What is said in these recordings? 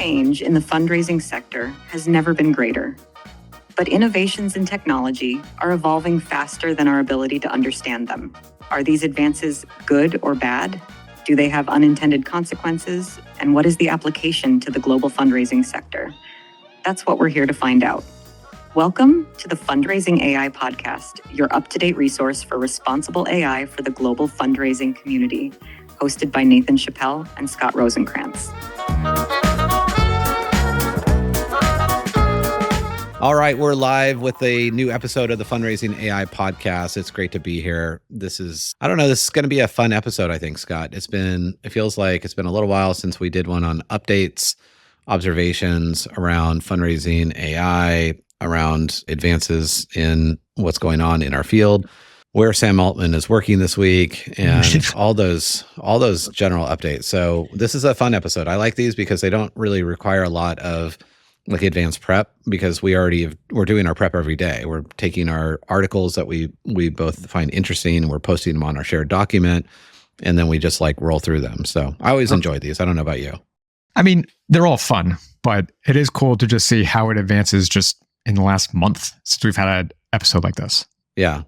change in the fundraising sector has never been greater. But innovations in technology are evolving faster than our ability to understand them. Are these advances good or bad? Do they have unintended consequences? And what is the application to the global fundraising sector? That's what we're here to find out. Welcome to the Fundraising AI podcast, your up-to-date resource for responsible AI for the global fundraising community, hosted by Nathan Chappell and Scott Rosenkrantz. All right, we're live with a new episode of the Fundraising AI podcast. It's great to be here. This is going to be a fun episode, I think, Scott. It feels like it's been a little while since we did one on updates, observations around fundraising AI, around advances in what's going on in our field, where Sam Altman is working this week, and all those general updates. So this is a fun episode. I like these because they don't really require a lot of like advanced prep, because we're doing our prep every day. We're taking our articles that we both find interesting and we're posting them on our shared document, and then we just like roll through them. So I always enjoy these. I don't know about you. I mean, they're all fun, but it is cool to just see how it advances just in the last month since we've had an episode like this. Yeah.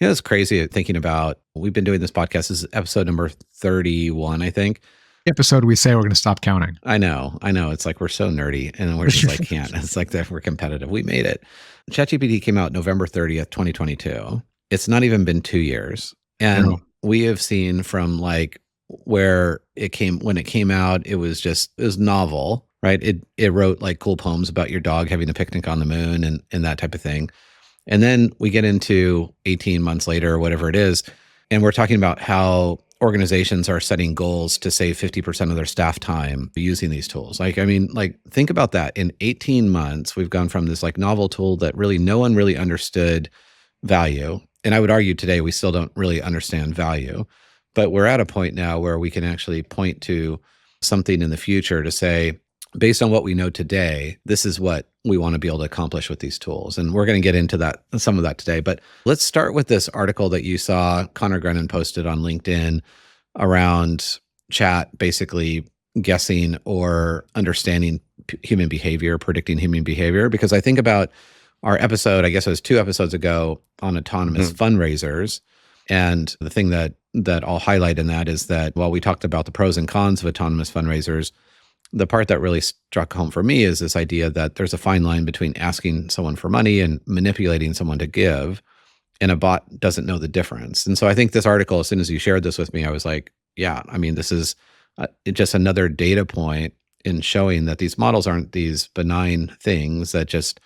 It's crazy thinking about, we've been doing this podcast. This is episode number 31, I think. Episode we say we're going to stop counting. I know. It's like we're so nerdy and we're just like, can't. It's like that we're competitive. We made it. ChatGPT came out November 30th, 2022. It's not even been 2 years. And we have seen from like when it came out, it was novel, right? It wrote like cool poems about your dog having a picnic on the moon and that type of thing. And then we get into 18 months later, or whatever it is, and we're talking about how organizations are setting goals to save 50% of their staff time using these tools. Think about that. In 18 months, we've gone from this like novel tool that really no one really understood value. And I would argue today, we still don't really understand value, but we're at a point now where we can actually point to something in the future to say, based on what we know today, this is what we want to be able to accomplish with these tools. And we're going to get into some of that today. But let's start with this article that you saw Conor Grennan posted on LinkedIn around chat, basically guessing or understanding human behavior, predicting human behavior. Because I think about our episode, I guess it was 2 episodes ago, on autonomous fundraisers. And the thing that I'll highlight in that is that while we talked about the pros and cons of autonomous fundraisers, the part that really struck home for me is this idea that there's a fine line between asking someone for money and manipulating someone to give, and a bot doesn't know the difference. And so I think this article, as soon as you shared this with me, I was like, yeah, I mean, this is just another data point in showing that these models aren't these benign things that just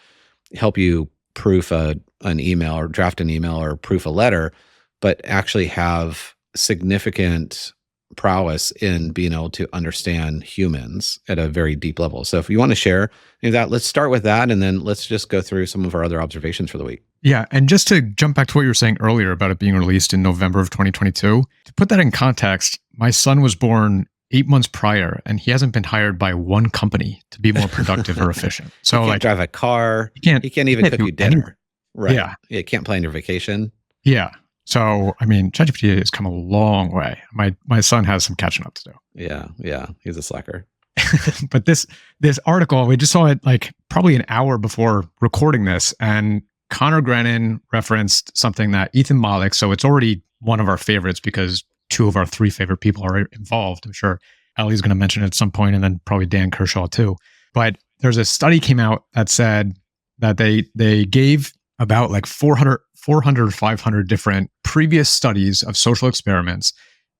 help you proof an email or draft an email or proof a letter, but actually have significant prowess in being able to understand humans at a very deep level. So if you want to share any of that, let's start with that, and then let's just go through some of our other observations for the week. Yeah, and just to jump back to what you were saying earlier about it being released in November of 2022, to put that in context, my son was born 8 months prior, and he hasn't been hired by one company to be more productive or efficient. So he can't drive a car. He can't even cook you dinner. Anything. Right. Yeah. He can't plan your vacation. Yeah. So, I mean, ChatGPT has come a long way. My son has some catching up to do. Yeah. He's a slacker. But this article, we just saw it like probably an hour before recording this, and Conor Grennan referenced something that Ethan Malik, so it's already one of our favorites because 2 of our 3 favorite people are involved. I'm sure Ellie's going to mention it at some point, and then probably Dan Kershaw too. But there's a study came out that said that they gave about like 400 or 500 different previous studies of social experiments,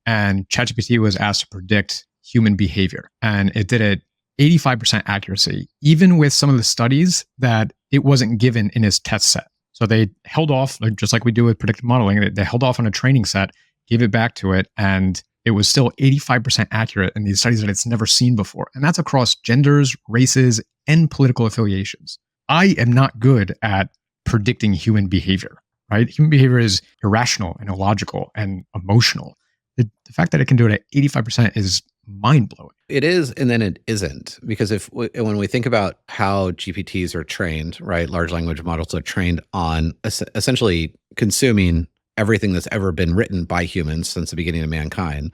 and ChatGPT was asked to predict human behavior. And it did it 85% accuracy, even with some of the studies that it wasn't given in its test set. So they held off, just like we do with predictive modeling, they held off on a training set, gave it back to it, and it was still 85% accurate in these studies that it's never seen before. And that's across genders, races, and political affiliations. I am not good at predicting human behavior, right? Human behavior is irrational and illogical and emotional. The fact that it can do it at 85% is mind-blowing. It is, and then it isn't. Because when we think about how GPTs are trained, right, large language models are trained on essentially consuming everything that's ever been written by humans since the beginning of mankind.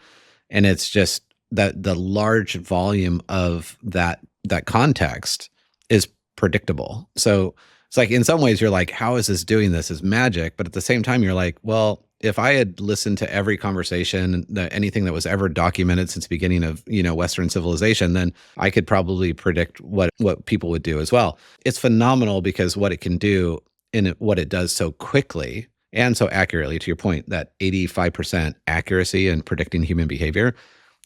And it's just that the large volume of that that context is predictable. So it's like, in some ways you're like, how is this doing this? Is magic. But at the same time, you're like, well, if I had listened to every conversation, anything that was ever documented since the beginning of, Western civilization, then I could probably predict what people would do as well. It's phenomenal because what it can do and what it does so quickly and so accurately, to your point, that 85% accuracy in predicting human behavior.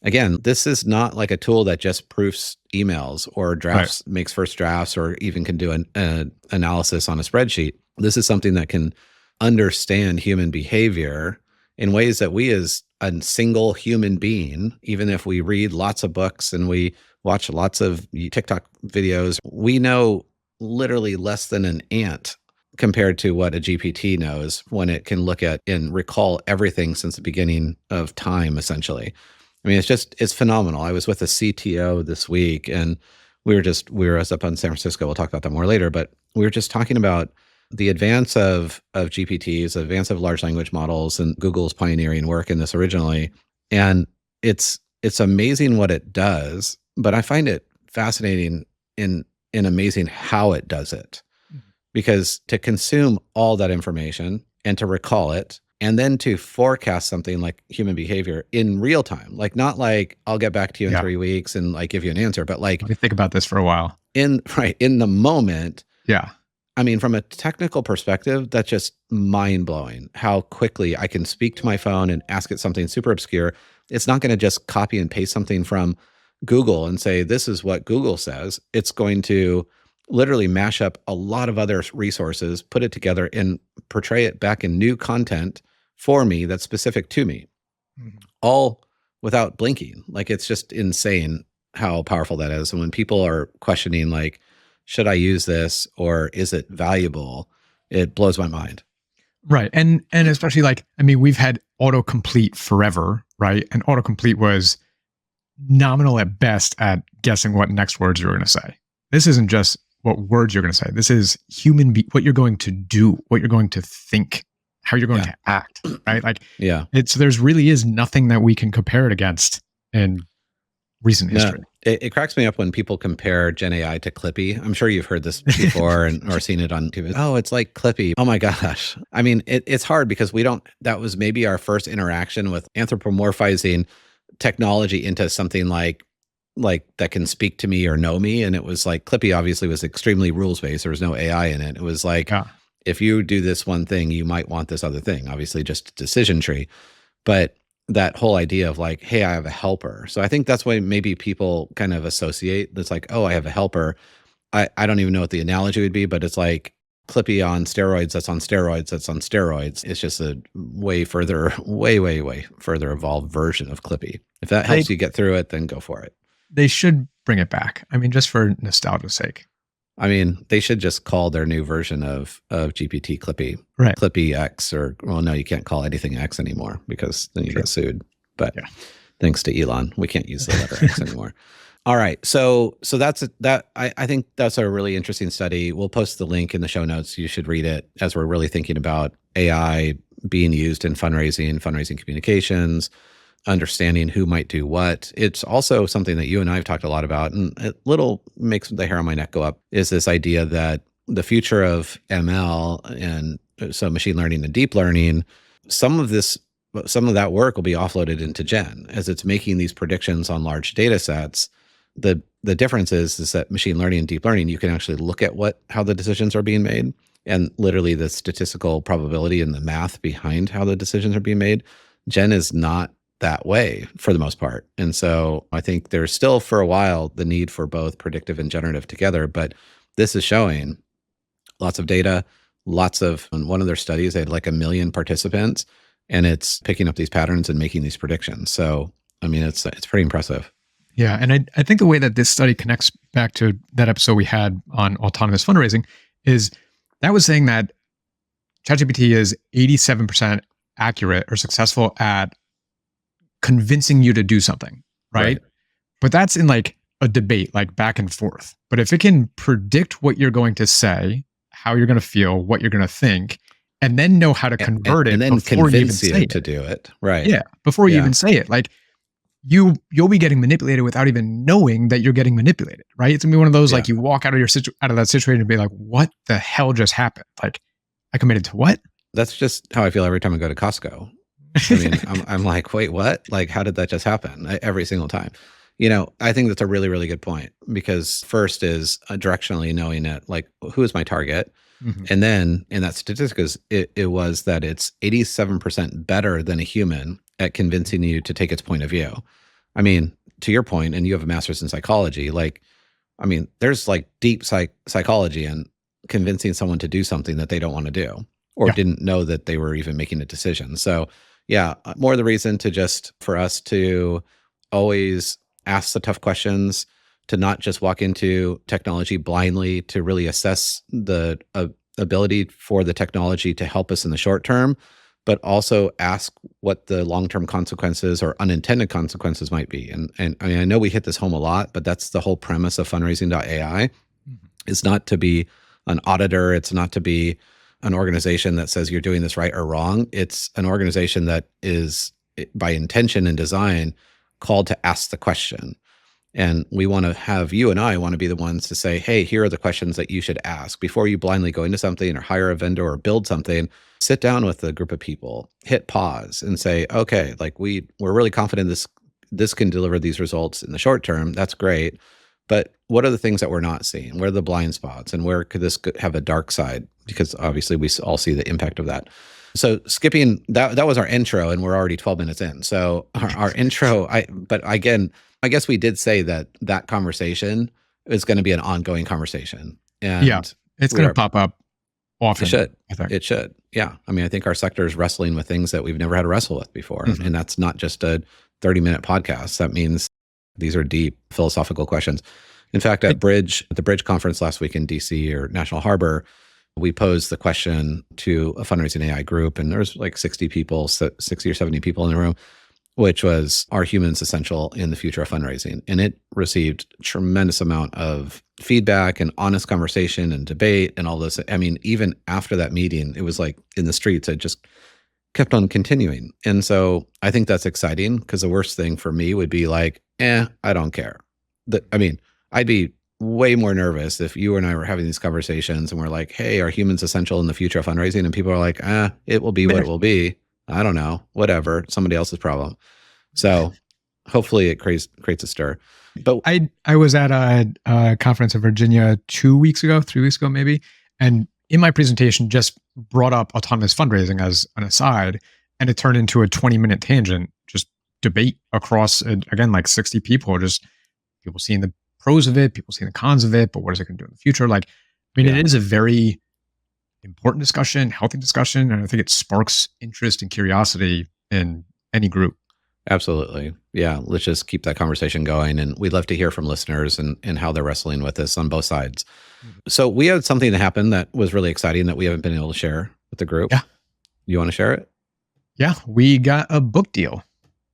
Again, this is not like a tool that just proofs emails or drafts, makes first drafts, or even can do an analysis on a spreadsheet. This is something that can understand human behavior in ways that we as a single human being, even if we read lots of books and we watch lots of TikTok videos, we know literally less than an ant compared to what a GPT knows when it can look at and recall everything since the beginning of time, essentially. I mean, it's phenomenal. I was with a CTO this week, and we were up in San Francisco. We'll talk about that more later, but we were just talking about the advance of GPTs, the advance of large language models, and Google's pioneering work in this originally. And it's amazing what it does, but I find it fascinating in amazing how it does it. Because to consume all that information and to recall it, and then to forecast something like human behavior in real time, like not like I'll get back to you in 3 weeks and like give you an answer, but like, let me think about this for a while. In the moment. Yeah. I mean, from a technical perspective, that's just mind blowing how quickly I can speak to my phone and ask it something super obscure. It's not going to just copy and paste something from Google and say, this is what Google says. It's going to literally mash up a lot of other resources, put it together, and portray it back in new content for me that's specific to me, all without blinking. Like, it's just insane how powerful that is. And when people are questioning, like, should I use this or is it valuable? It blows my mind. Right. And especially like, I mean, we've had autocomplete forever, right? And autocomplete was nominal at best at guessing what next words you were going to say. This isn't just what words you're going to say. This is what you're going to do, what you're going to think, how you're going to act, right? Like, there's really is nothing that we can compare it against in recent history. It cracks me up when people compare Gen AI to Clippy. I'm sure you've heard this before or seen it on TV. Oh, it's like Clippy. Oh my gosh. I mean, it's hard because that was maybe our first interaction with anthropomorphizing technology into something like that can speak to me or know me. And it was like, Clippy obviously was extremely rules-based. There was no AI in it. It was like, if you do this one thing, you might want this other thing, obviously just a decision tree. But that whole idea of like, hey, I have a helper. So I think that's why maybe people kind of associate. It's like, oh, I have a helper. I don't even know what the analogy would be, but it's like Clippy on steroids, that's on steroids, that's on steroids. It's just a way further evolved version of Clippy. If that helps you get through it, then go for it. They should bring it back. I mean, just for nostalgia's sake. I mean, they should just call their new version of GPT Clippy, right? Clippy X, or, well, no, you can't call anything X anymore because then you get sued. But thanks to Elon, we can't use the letter X anymore. All right. So I think that's a really interesting study. We'll post the link in the show notes. You should read it as we're really thinking about AI being used in fundraising communications, understanding who might do what. It's also something that you and I have talked a lot about, and it little makes the hair on my neck go up, is this idea that the future of ML, and so machine learning and deep learning, some of that work will be offloaded into Gen as it's making these predictions on large data sets. The difference is that machine learning and deep learning, you can actually look at how the decisions are being made, and literally the statistical probability and the math behind how the decisions are being made. Gen is not that way for the most part. And so I think there's still for a while the need for both predictive and generative together, but this is showing lots of data, in one of their studies, they had like 1 million participants, and it's picking up these patterns and making these predictions. So, I mean, it's pretty impressive. Yeah. And I think the way that this study connects back to that episode we had on autonomous fundraising is that was saying that ChatGPT is 87% accurate or successful at convincing you to do something, right? But that's in like a debate, like back and forth. But if it can predict what you're going to say, how you're going to feel, what you're going to think, and then know how to convert it, and then before convince you even say to do it, right? Yeah, before you even say it. Like, you'll be getting manipulated without even knowing that you're getting manipulated, right? It's gonna be one of those like you walk out of out of that situation and be like, what the hell just happened? Like, I committed to what? That's just how I feel every time I go to Costco. I mean, I'm like, wait, what? Like, how did that just happen? Every single time. I think that's a really, really good point, because first is directionally knowing it, like, who is my target? Mm-hmm. And then in that statistic, it was that it's 87% better than a human at convincing you to take its point of view. I mean, to your point, and you have a master's in psychology, like, I mean, there's like deep psychology in convincing someone to do something that they don't want to do or didn't know that they were even making a decision. So yeah, more the reason for us to always ask the tough questions, to not just walk into technology blindly, to really assess the ability for the technology to help us in the short term, but also ask what the long-term consequences or unintended consequences might be. And I mean, I know we hit this home a lot, but that's the whole premise of fundraising.ai. It's not to be an auditor. It's not to be an organization that says you're doing this right or wrong. It's an organization that is, by intention and design, called to ask the question. And we want to have, you and I want to be the ones to say, hey, here are the questions that you should ask before you blindly go into something or hire a vendor or build something. Sit down with a group of people, hit pause and say, okay, like we're really confident this can deliver these results in the short term. That's great. But what are the things that we're not seeing? Where are the blind spots? And where could this have a dark side? Because obviously we all see the impact of that. So skipping, that was our intro, and we're already 12 minutes in. So our intro, but again, I guess we did say that conversation is going to be an ongoing conversation. And yeah, it's going to pop up often. It should. I think. It should. Yeah. I mean, I think our sector is wrestling with things that we've never had to wrestle with before. Mm-hmm. And that's not just a 30-minute podcast. That means these are deep philosophical questions. In fact, at the Bridge conference last week in DC or National Harbor, we posed the question to a fundraising AI group, and there was like 60 or 70 people in the room, which was, are humans essential in the future of fundraising? And it received a tremendous amount of feedback and honest conversation and debate and all this. I mean, even after that meeting, it was like in the streets, it just kept on continuing. And so I think that's exciting, because the worst thing for me would be like, I don't care. I'd be way more nervous if you and I were having these conversations and we're like, hey, are humans essential in the future of fundraising? And people are like, it will be what it will be. I don't know, whatever, somebody else's problem. So hopefully it creates a stir. But I was at a conference in Virginia 3 weeks ago maybe, and in my presentation just brought up autonomous fundraising as an aside, and it turned into a 20-minute tangent, just debate across, again, like 60 people, just people seeing the pros of it, people seeing the cons of it, but what is it going to do in the future? Like, I mean, It is a very important discussion, healthy discussion, and I think it sparks interest and curiosity in any group. Absolutely. Yeah. Let's just keep that conversation going. And we'd love to hear from listeners and how they're wrestling with this on both sides. Mm-hmm. So we had something that happened that was really exciting that we haven't been able to share with the group. Yeah. You want to share it? Yeah. We got a book deal.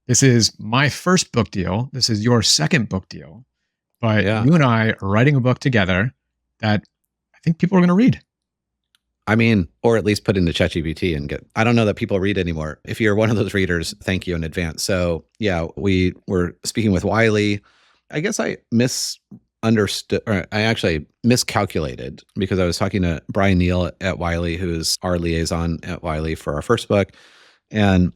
This is my first book deal. This is your second book deal. But you and I are writing a book together that I think people are going to read. I mean, or at least put into ChatGPT and I don't know that people read anymore. If you're one of those readers, thank you in advance. So yeah, we were speaking with Wiley. I guess I misunderstood, or I actually miscalculated, because I was talking to Brian Neal at Wiley, who's our liaison at Wiley for our first book. And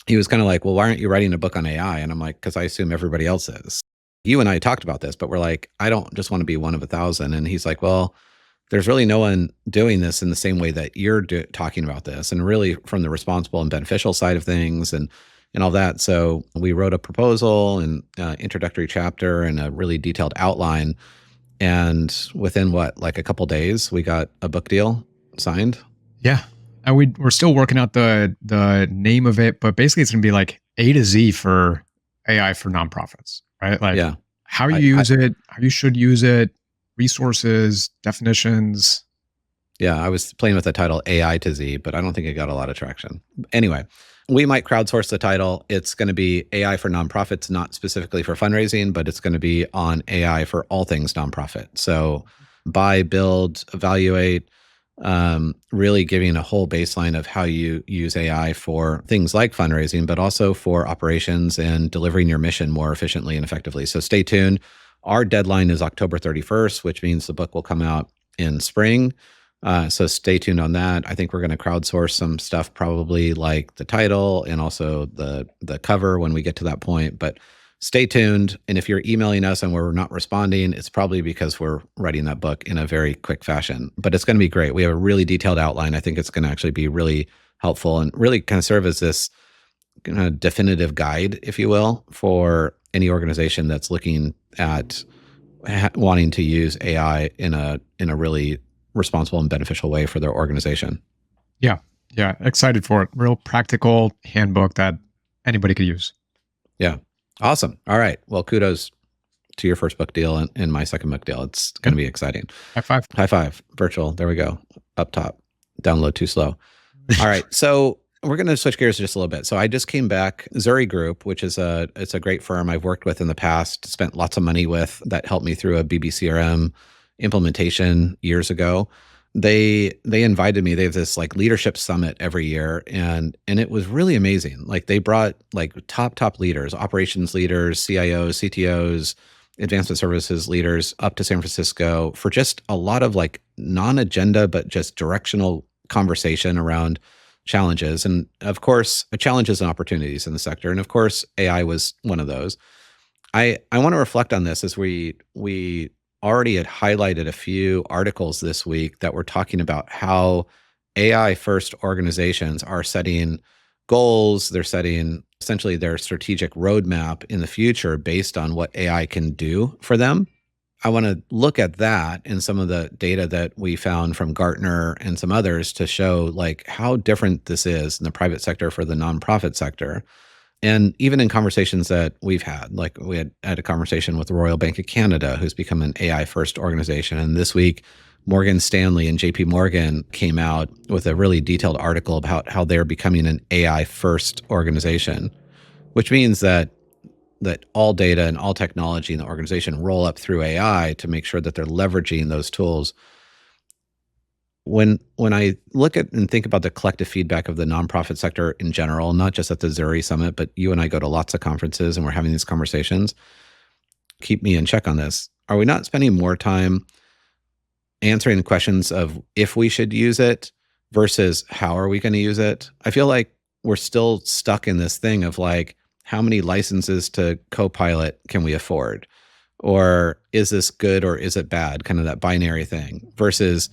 he was kind of like, well, why aren't you writing a book on AI? And I'm like, because I assume everybody else is. You and I talked about this, but we're like, I don't just want to be one of 1,000. And he's like, well, there's really no one doing this in the same way that you're talking about this, and really from the responsible and beneficial side of things and all that. So we wrote a proposal and introductory chapter and a really detailed outline. And within like a couple days, we got a book deal signed. Yeah. And we're still working out the name of it, but basically it's going to be like A to Z for AI for nonprofits, right? Like how you use it, how you should use it, resources, definitions. Yeah, I was playing with the title AI to Z, but I don't think it got a lot of traction. Anyway, we might crowdsource the title. It's going to be AI for nonprofits, not specifically for fundraising, but it's going to be on AI for all things nonprofit. So buy, build, evaluate, really giving a whole baseline of how you use AI for things like fundraising, but also for operations and delivering your mission more efficiently and effectively. So stay tuned. Our deadline is October 31st, which means the book will come out in spring. So stay tuned on that. I think we're going to crowdsource some stuff, probably like the title and also the cover when we get to that point. But stay tuned. And if you're emailing us and we're not responding, it's probably because we're writing that book in a very quick fashion. But it's going to be great. We have a really detailed outline. I think it's going to actually be really helpful and really kind of serve as this kind of definitive guide, if you will, for any organization that's looking at wanting to use AI in a really responsible and beneficial way for their organization. Yeah. Excited for it. Real practical handbook that anybody could use. Yeah. Awesome. All right. Well, kudos to your first book deal and my second book deal. It's going to be exciting. High five. High five. Virtual. There we go. Up top. Download too slow. All right. So we're going to switch gears just a little bit. So I just came back. Zuri Group, which is it's a great firm I've worked with in the past, spent lots of money with, that helped me through a BBCRM implementation years ago. They invited me. They have this like leadership summit every year, and it was really amazing. Like they brought like top leaders, operations leaders, CIOs, CTOs, advancement services leaders up to San Francisco for just a lot of like non-agenda but just directional conversation around challenges, and of course challenges and opportunities in the sector. And of course AI was one of those. I want to reflect on this as we already had highlighted a few articles this week that were talking about how AI first organizations are setting goals. They're setting essentially their strategic roadmap in the future based on what AI can do for them. I want to look at that and some of the data that we found from Gartner and some others to show like how different this is in the private sector for the nonprofit sector. And even in conversations that we've had, like we had a conversation with the Royal Bank of Canada, who's become an AI first organization. And this week, Morgan Stanley and JP Morgan came out with a really detailed article about how they're becoming an AI first organization, which means that all data and all technology in the organization roll up through AI to make sure that they're leveraging those tools. When I look at and think about the collective feedback of the nonprofit sector in general, not just at the Zuri Summit, but you and I go to lots of conferences and we're having these conversations, keep me in check on this. Are we not spending more time answering questions of if we should use it versus how are we going to use it? I feel like we're still stuck in this thing of like, how many licenses to Copilot can we afford? Or is this good or is it bad? Kind of that binary thing versus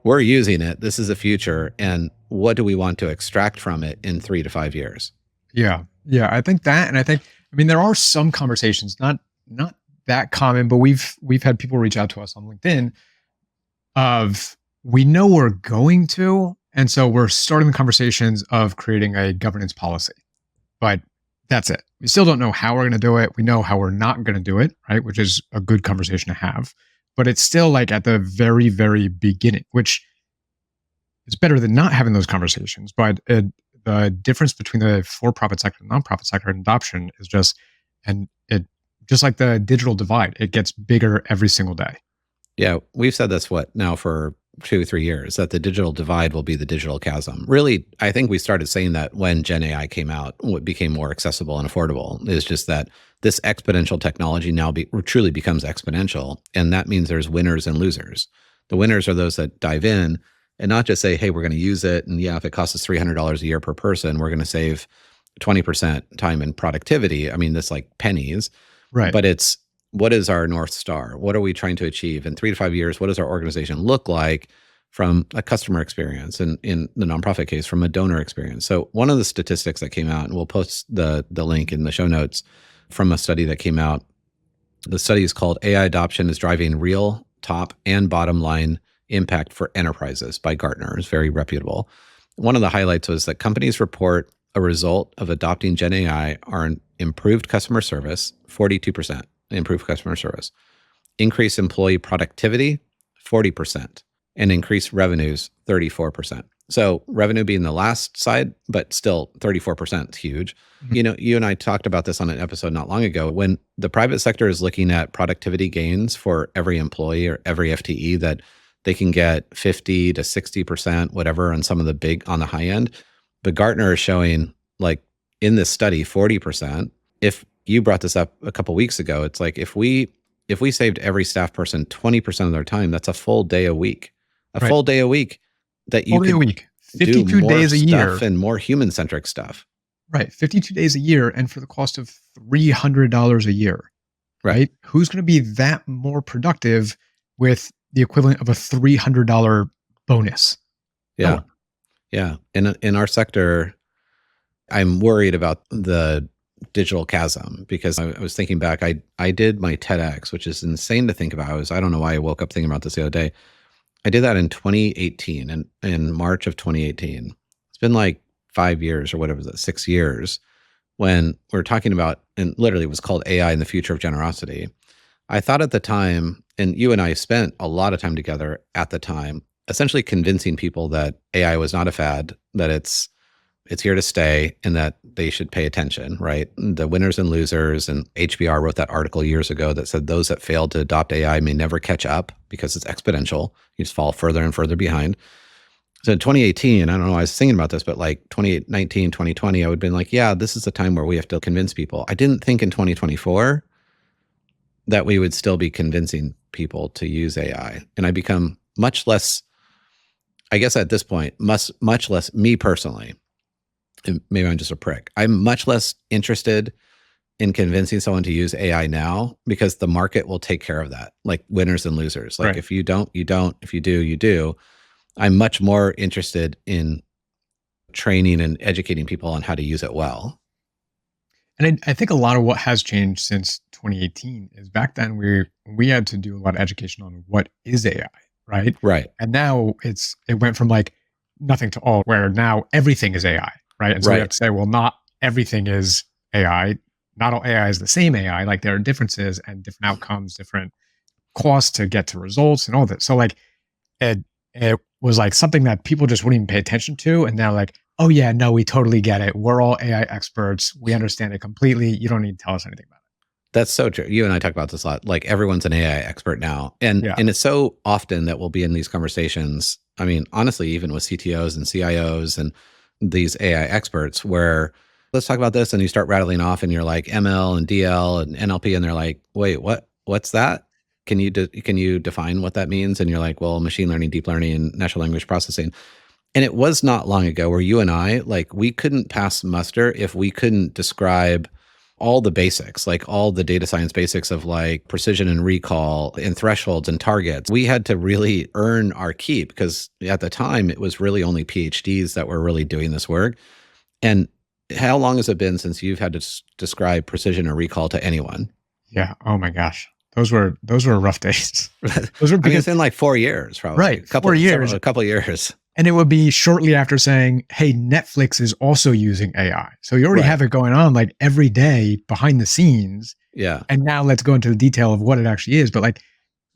we're using it. This is the future. And what do we want to extract from it in 3 to 5 years? Yeah. I think that, and I mean, there are some conversations, not that common, but we've had people reach out to us on LinkedIn of, we know we're going to, and so we're starting the conversations of creating a governance policy, but that's it. We still don't know how we're going to do it. We know how we're not going to do it, right? Which is a good conversation to have. But it's still like at the very, very beginning, which is better than not having those conversations. But the difference between the for-profit sector and nonprofit sector and adoption is just like the digital divide. It gets bigger every single day. Yeah, we've said this now for 2 or 3 years, that the digital divide will be the digital chasm. Really, I think we started saying that when Gen AI came out, what became more accessible and affordable is just that this exponential technology now truly becomes exponential. And that means there's winners and losers. The winners are those that dive in and not just say, hey, we're going to use it. And yeah, if it costs us $300 a year per person, we're going to save 20% time and productivity. I mean, that's like pennies. Right. But it's, what is our North Star? What are we trying to achieve in 3 to 5 years? What does our organization look like from a customer experience, and in the nonprofit case, from a donor experience? So one of the statistics that came out, and we'll post the link in the show notes from a study that came out. The study is called AI Adoption is Driving Real Top and Bottom Line Impact for Enterprises by Gartner. It's very reputable. One of the highlights was that companies report a result of adopting Gen AI are improved customer service, 42%. Improve customer service, increase employee productivity, 40%, and increase revenues, 34%. So revenue being the last side, but still 34% is huge. Mm-hmm. You know, you and I talked about this on an episode not long ago. When the private sector is looking at productivity gains for every employee or every FTE that They can get 50 to 60%, whatever, on some of on the high end. But Gartner is showing, like, in this study, 40%. If you brought this up a couple weeks ago, it's like, if we saved every staff person 20% of their time, that's a full day a week. Right. Full day a week that you Full day a could week. 52 do more days a year. stuff and more human-centric stuff. Right. 52 days a year, and for the cost of $300 a year. Right. Who's going to be that more productive with the equivalent of a $300 bonus? Yeah. No one. Yeah. In our sector, I'm worried about the digital chasm, because I was thinking back, I did my TEDx, which is insane to think about. I don't know why I woke up thinking about this the other day. I did that in 2018, and in March of 2018. It's been like 5 years or whatever, 6 years, when we're talking about, and literally it was called AI and the Future of Generosity. I thought at the time, and you and I spent a lot of time together at the time, essentially convincing people that AI was not a fad, that it's here to stay, and that they should pay attention, right? The winners and losers, and HBR wrote that article years ago that said those that fail to adopt AI may never catch up because it's exponential. You just fall further and further behind. So in 2018, I don't know, I was thinking about this, but like 2019, 2020, I would have been like, yeah, this is the time where we have to convince people. I didn't think in 2024 that we would still be convincing people to use AI. And I become much less, I guess at this point, much less, me personally, and maybe I'm just a prick, I'm much less interested in convincing someone to use AI now, because the market will take care of that, like winners and losers. Like, if you don't, you don't. If you do, you do. I'm much more interested in training and educating people on how to use it well. And I think a lot of what has changed since 2018 is back then we had to do a lot of education on what is AI, right? Right. And now it went from like nothing to all, where now everything is AI, right? And so we have to say, well, not everything is AI. Not all AI is the same AI. Like, there are differences and different outcomes, different costs to get to results and all that. So like it was like something that people just wouldn't even pay attention to. And now, like, oh yeah, no, we totally get it. We're all AI experts. We understand it completely. You don't need to tell us anything about it. That's so true. You and I talk about this a lot. Like, everyone's an AI expert now. And it's so often that we'll be in these conversations. I mean, honestly, even with CTOs and CIOs and these AI experts, where let's talk about this, and you start rattling off, and you're like ML and DL and NLP, and they're like, wait, what's that? Can you define what that means? And you're like, well, machine learning, deep learning, and natural language processing. And it was not long ago where you and I, like, we couldn't pass muster if we couldn't describe all the basics, like all the data science basics of like precision and recall and thresholds and targets. We had to really earn our keep, because at the time it was really only PhDs that were really doing this work. And how long has it been since you've had to describe precision or recall to anyone? Yeah. Oh my gosh. Those were rough days. Those were, it's in like 4 years, probably. Right. 4 years. A couple of years. And it would be shortly after saying, hey, Netflix is also using AI. So you already have it going on like every day behind the scenes. Yeah. And now let's go into the detail of what it actually is. But like,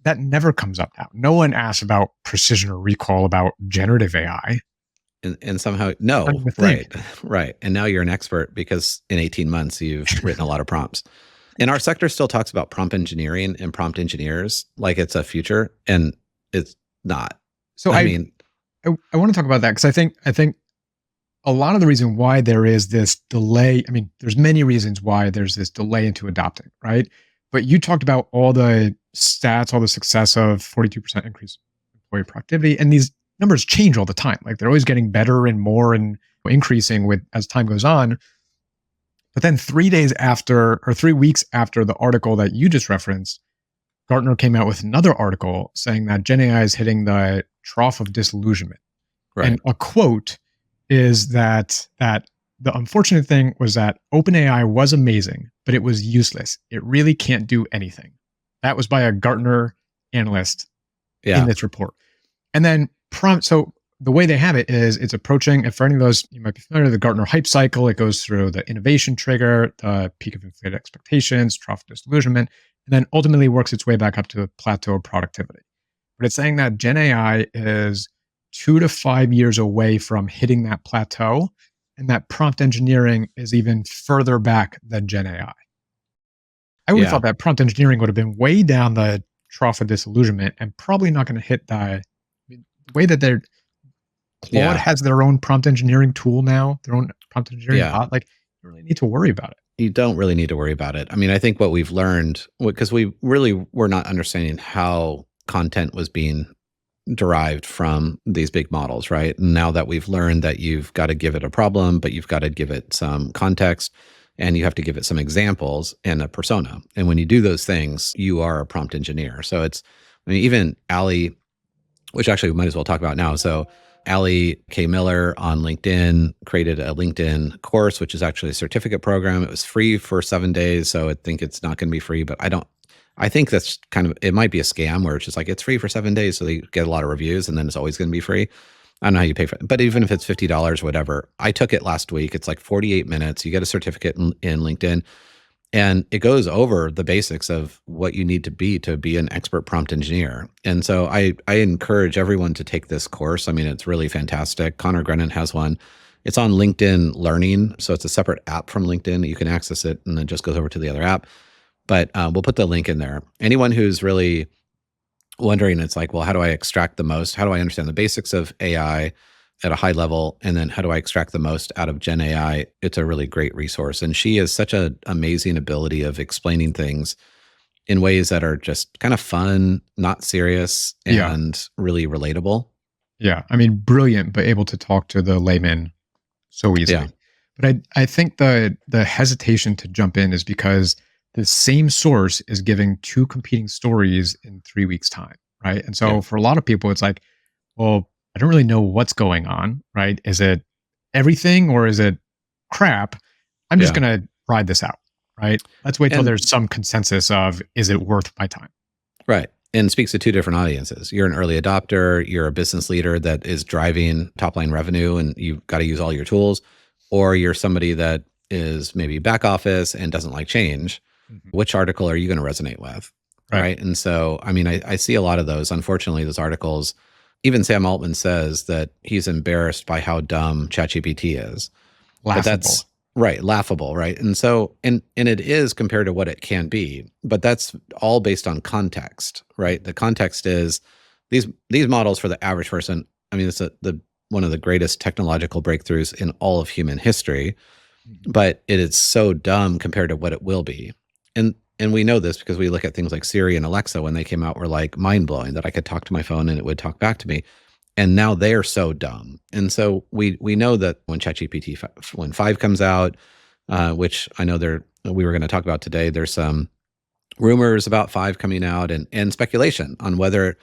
that never comes up now. No one asks about precision or recall about generative AI. And somehow, no, right. And now you're an expert because in 18 months, you've written a lot of prompts. And our sector still talks about prompt engineering and prompt engineers like it's a future, and it's not. So I want to talk about that, because I think a lot of the reason why there is this delay, I mean, there's many reasons why there's this delay into adopting, right? But you talked about all the stats, all the success of 42% increase in employee productivity, and these numbers change all the time. Like, they're always getting better and more and increasing as time goes on. But then 3 weeks after the article that you just referenced, Gartner came out with another article saying that Gen AI is hitting the trough of disillusionment. Right. And a quote is that the unfortunate thing was that OpenAI was amazing, but it was useless. It really can't do anything. That was by a Gartner analyst in this report. And then so the way they have it is it's approaching, and for any of those, you might be familiar with the Gartner hype cycle, it goes through the innovation trigger, the peak of inflated expectations, trough of disillusionment, and then ultimately works its way back up to the plateau of productivity. But it's saying that Gen AI is 2 to 5 years away from hitting that plateau, and that prompt engineering is even further back than Gen AI. I would have thought that prompt engineering would have been way down the trough of disillusionment and probably not going to hit the way that Claude has their own prompt engineering tool now, their own prompt engineering bot, like you don't really need to worry about it. You don't really need to worry about it. I mean, I think what we've learned, because we really were not understanding how content was being derived from these big models, right? And now that we've learned that you've got to give it a problem, but you've got to give it some context and you have to give it some examples and a persona. And when you do those things, you are a prompt engineer. So it's, I mean, even Ali, which actually we might as well talk about now. So Ali K. Miller on LinkedIn created a LinkedIn course, which is actually a certificate program. It was free for 7 days. So I think it's not going to be free, but I think that's kind of, it might be a scam where it's just like, it's free for 7 days. So they get a lot of reviews and then it's always going to be free. I don't know how you pay for it, but even if it's $50, whatever, I took it last week. It's like 48 minutes. You get a certificate in LinkedIn and it goes over the basics of what you need to be an expert prompt engineer. And so I encourage everyone to take this course. I mean, it's really fantastic. Conor Grennan has one. It's on LinkedIn Learning. So it's a separate app from LinkedIn. You can access it and it just goes over to the other app. But we'll put the link in there. Anyone who's really wondering, it's like, well, how do I extract the most? How do I understand the basics of AI at a high level? And then how do I extract the most out of Gen AI? It's a really great resource. And she has such an amazing ability of explaining things in ways that are just kind of fun, not serious, and really relatable. Yeah. I mean, brilliant, but able to talk to the layman so easily. Yeah. But I think the hesitation to jump in is because the same source is giving two competing stories in 3 weeks' time, right? And so for a lot of people, it's like, well, I don't really know what's going on, right? Is it everything or is it crap? I'm just going to ride this out, right? Let's wait till there's some consensus of, is it worth my time? Right. And speaks to two different audiences. You're an early adopter, you're a business leader that is driving top line revenue and you've got to use all your tools, or you're somebody that is maybe back office and doesn't like change. Which article are you going to resonate with? Right. And so, I mean, I see a lot of those. Unfortunately, those articles, even Sam Altman says that he's embarrassed by how dumb ChatGPT is. Laughable. But that's right. Laughable. Right. And so, and it is compared to what it can be, but that's all based on context, right? The context is these models for the average person. I mean, it's one of the greatest technological breakthroughs in all of human history, but it is so dumb compared to what it will be. And we know this because we look at things like Siri and Alexa when they came out were like mind-blowing that I could talk to my phone and it would talk back to me. And now they're so dumb. And so we know that when ChatGPT when 5 comes out, which I know we were going to talk about today, there's some rumors about 5 coming out and speculation on whether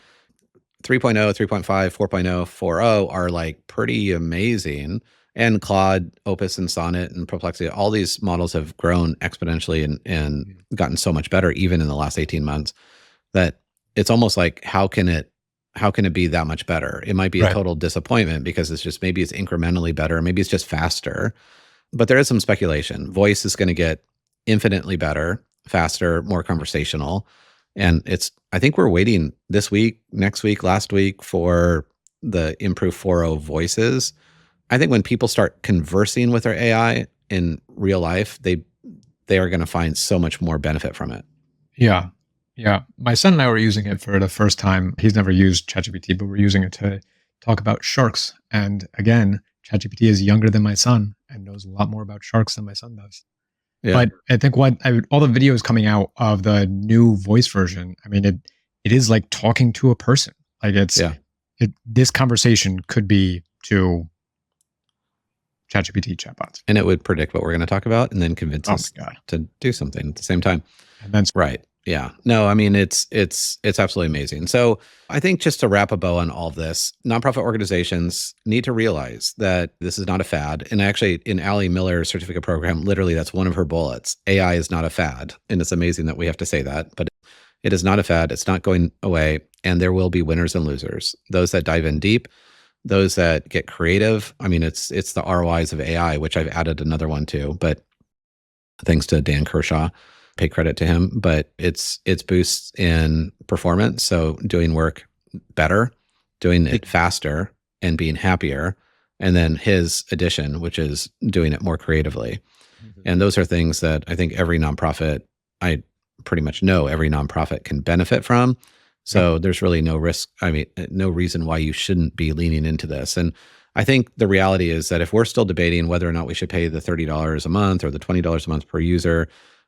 3.0, 3.5, 4.0, 4.0 are like pretty amazing. And Claude, Opus, and Sonnet, and Perplexity, all these models have grown exponentially and gotten so much better, even in the last 18 months, that it's almost like, how can it be that much better? It might be a total disappointment because it's just, maybe it's incrementally better, maybe it's just faster. But there is some speculation. Voice is going to get infinitely better, faster, more conversational. And I think we're waiting this week, next week, last week for the improved 4.0 voices. I think when people start conversing with their AI in real life, they are going to find so much more benefit from it. Yeah. Yeah. My son and I were using it for the first time. He's never used ChatGPT, but we're using it to talk about sharks. And again, ChatGPT is younger than my son and knows a lot more about sharks than my son does. Yeah. But I think all the videos coming out of the new voice version, I mean, it is like talking to a person. Like this conversation could be to ChatGPT chatbots. And it would predict what we're going to talk about and then convince us to do something at the same time. And then, right. Yeah. No, I mean, it's absolutely amazing. So I think just to wrap a bow on all of this, nonprofit organizations need to realize that this is not a fad. And actually in Ali Miller's certificate program, literally that's one of her bullets. AI is not a fad. And it's amazing that we have to say that, but it is not a fad. It's not going away. And there will be winners and losers. Those that dive in deep, those that get creative. I mean, it's the ROIs of AI, which I've added another one to, but thanks to Dan Kershaw, pay credit to him, but it's boosts in performance. So doing work better, doing it faster and being happier. And then his addition, which is doing it more creatively. Mm-hmm. And those are things that I think every nonprofit, I pretty much know every nonprofit can benefit from. So there's really no risk. I mean, no reason why you shouldn't be leaning into this. And I think the reality is that if we're still debating whether or not we should pay the $30 a month or the $20 a month per user,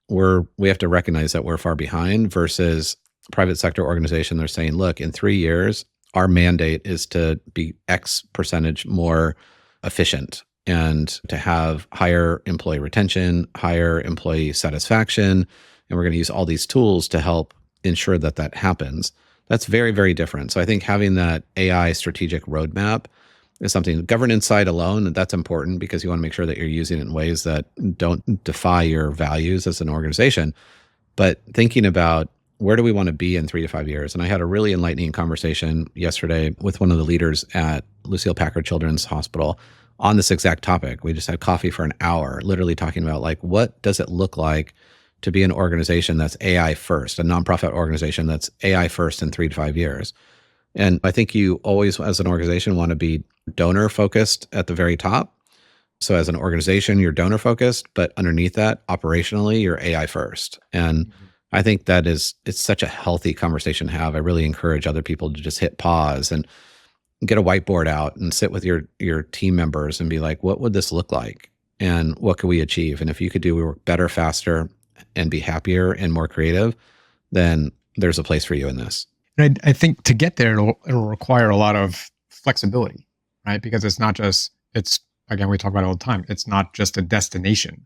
we have to recognize that we're far behind versus private sector organization. They're saying, look, in 3 years, our mandate is to be X percentage more efficient and to have higher employee retention, higher employee satisfaction. And we're going to use all these tools to help ensure that that happens. That's very, very different. So I think having that AI strategic roadmap is something. Governance side alone, that's important because you want to make sure that you're using it in ways that don't defy your values as an organization. But thinking about where do we want to be in 3 to 5 years? And I had a really enlightening conversation yesterday with one of the leaders at Lucille Packard Children's Hospital on this exact topic. We just had coffee for an hour, literally talking about like, what does it look like to be an organization that's AI first, a nonprofit organization that's AI first in 3 to 5 years. And I think you always, as an organization, want to be donor focused at the very top. So as an organization, you're donor focused, but underneath that, operationally, you're AI first. And I think it's such a healthy conversation to have. I really encourage other people to just hit pause and get a whiteboard out and sit with your team members and be like, what would this look like? And what could we achieve? And if you could do work better, faster, and be happier and more creative, then there's a place for you in this. And I think to get there, it'll require a lot of flexibility, right? Because it's again, we talk about it all the time. It's not just a destination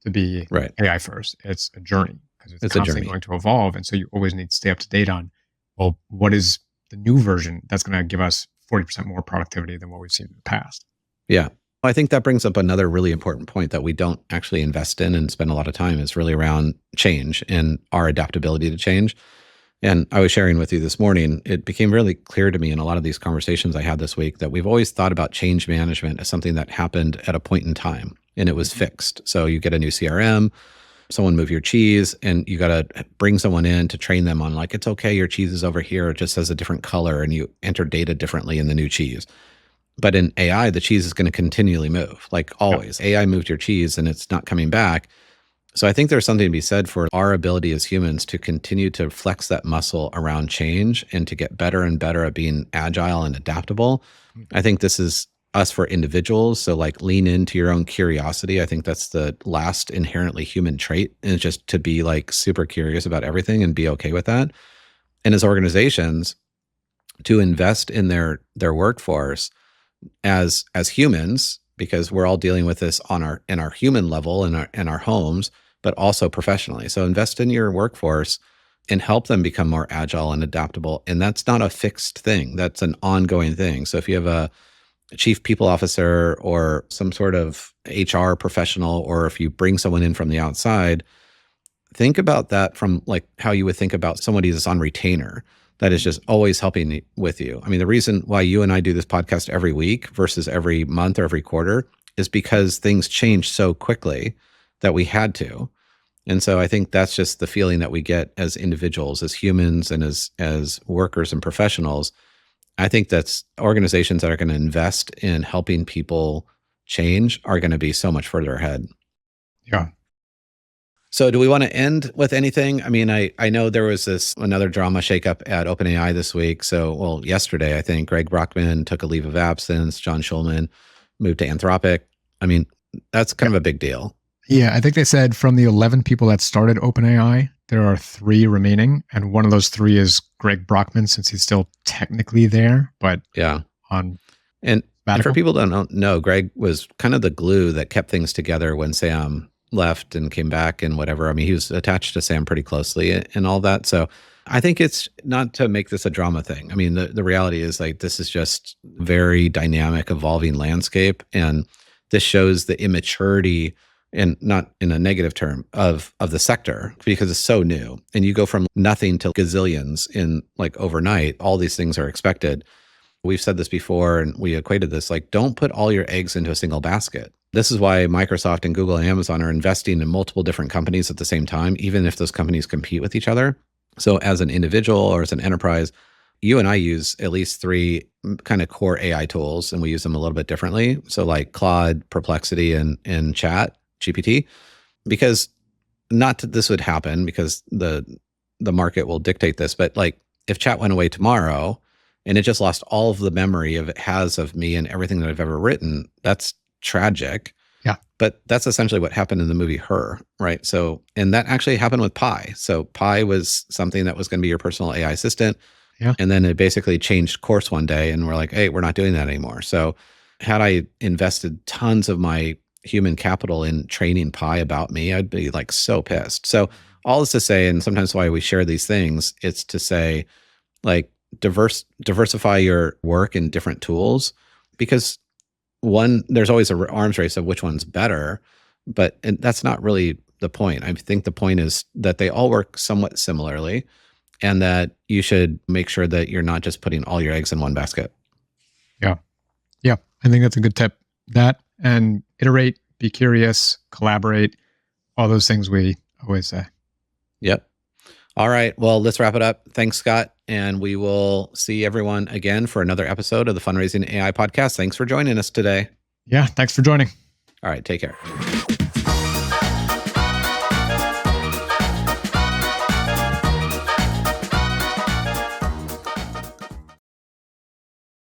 to be AI first. It's a journey because it's constantly going to evolve. And so you always need to stay up to date on, well, what is the new version that's going to give us 40% more productivity than what we've seen in the past? Yeah. I think that brings up another really important point that we don't actually invest in and spend a lot of time is really around change and our adaptability to change. And I was sharing with you this morning, it became really clear to me in a lot of these conversations I had this week that we've always thought about change management as something that happened at a point in time and it was fixed. So you get a new CRM, someone move your cheese, and you got to bring someone in to train them on like, it's okay, your cheese is over here, it just has a different color and you enter data differently in the new cheese. But in AI, the cheese is going to continually move, like always. Yep. AI moved your cheese and it's not coming back. So I think there's something to be said for our ability as humans to continue to flex that muscle around change and to get better and better at being agile and adaptable. I think this is us for individuals. So like lean into your own curiosity. I think that's the last inherently human trait, and just to be like super curious about everything and be okay with that. And as organizations, to invest in their workforce as humans, because we're all dealing with this in our human level in our homes, but also professionally. So invest in your workforce and help them become more agile and adaptable. And that's not a fixed thing. That's an ongoing thing. So if you have a chief people officer or some sort of HR professional, or if you bring someone in from the outside, think about that from like how you would think about somebody that's on retainer that is just always helping with you. I mean, the reason why you and I do this podcast every week versus every month or every quarter is because things change so quickly that we had to. And so I think that's just the feeling that we get as individuals, as humans, and as workers and professionals. I think that's organizations that are going to invest in helping people change are going to be so much further ahead. Yeah. So do we want to end with anything? I mean, I know there was another drama shakeup at OpenAI this week. So, yesterday, I think Greg Brockman took a leave of absence. John Schulman moved to Anthropic. I mean, that's kind of a big deal. Yeah, I think they said from the 11 people that started OpenAI, there are 3 remaining. And one of those 3 is Greg Brockman, since he's still technically there. But yeah. And for people that don't know, Greg was kind of the glue that kept things together when Sam left and came back and whatever. I mean, he was attached to Sam pretty closely and all that. So I think it's not to make this a drama thing. I mean, the reality is like, this is just very dynamic, evolving landscape. And this shows the immaturity, and not in a negative term, of the sector, because it's so new. And you go from nothing to gazillions in like overnight. All these things are expected. We've said this before, and we equated this, like, don't put all your eggs into a single basket. This is why Microsoft and Google and Amazon are investing in multiple different companies at the same time, even if those companies compete with each other. So as an individual or as an enterprise, you and I use at least 3 kind of core AI tools, and we use them a little bit differently. So like Claude, Perplexity, and ChatGPT, because not that this would happen because the market will dictate this, but like if chat went away tomorrow and it just lost all of the memory it has of me and everything that I've ever written, that's tragic. Yeah. But that's essentially what happened in the movie Her, right? So, and that actually happened with Pi. So Pi was something that was going to be your personal AI assistant. Yeah. And then it basically changed course one day and we're like, hey, we're not doing that anymore. So had I invested tons of my human capital in training Pi about me, I'd be like so pissed. So all this to say, and sometimes why we share these things, it's to say like diversify your work in different tools, because one, there's always an arms race of which one's better, but that's not really the point. I think the point is that they all work somewhat similarly and that you should make sure that you're not just putting all your eggs in one basket. Yeah. Yeah. I think that's a good tip. That and iterate, be curious, collaborate, all those things we always say. Yep. All right. Well, let's wrap it up. Thanks, Scott. And we will see everyone again for another episode of the Fundraising AI podcast. Thanks for joining us today. Yeah. Thanks for joining. All right. Take care.